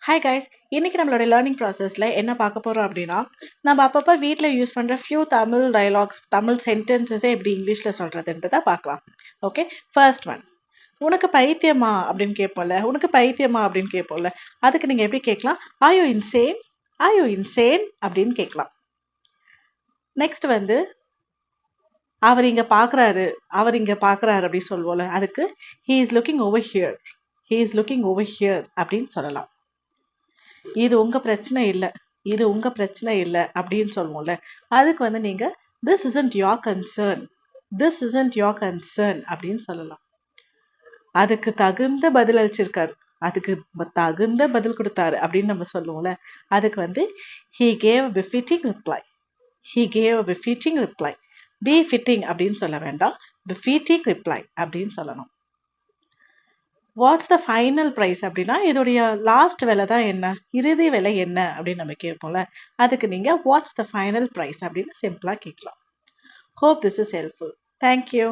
Hi guys, இன்னைக்கு நம்மளோட learning ப்ராசஸில் என்ன பார்க்க போகிறோம் அப்படின்னா, நம்ம அப்பப்போ வீட்டில் யூஸ் பண்ணுற தமிழ் டயலாக்ஸ், தமிழ் சென்டென்சஸே எப்படி இங்கிலீஷில் சொல்கிறதுன்றதை பார்க்கலாம். Okay, first one. உனக்கு பைத்தியமா அப்படின்னு கேட்போம்ல, உனக்கு பைத்தியமா அப்படின்னு கேட்போம்ல, அதுக்கு நீங்கள் எப்படி கேட்கலாம்? Are you insane, are you insane அப்படின்னு கேட்கலாம். நெக்ஸ்ட் வந்து, அவர் இங்கே பார்க்குறாரு, அவர் இங்கே பார்க்குறாரு அப்படின்னு சொல்லுவோம்ல, அதுக்கு he is looking over here, he is looking over here அப்படின்னு சொல்லலாம். இது உங்க பிரச்சனை இல்லை, இது உங்க பிரச்சனை இல்லை அப்படின்னு சொல்லுவோம்ல, அதுக்கு வந்து நீங்க this isn't your concern, this isn't your concern அப்படின்னு சொல்லலாம். அதுக்கு தகுந்த பதில் அளிச்சிருக்காரு, அதுக்கு தகுந்த பதில் கொடுத்தாரு அப்படின்னு நம்ம சொல்லுவோம்ல, அதுக்கு வந்து he gave a befitting reply, he gave a befitting reply. befitting அப்படின்னு சொல்ல வேண்டாம், befitting reply அப்படின்னு சொல்லணும். வாட்ஸ் த ஃபைனல் ப்ரைஸ் அப்படின்னா இதோடைய லாஸ்ட் விலை தான் என்ன, இறுதி விலை என்ன அப்படின்னு நம்ம கேட்போம்ல, அதுக்கு நீங்கள் வாட்ஸ் த ஃபைனல் ப்ரைஸ் அப்படின்னு சிம்பிளாக கேட்கலாம். Hope this is helpful. Thank you.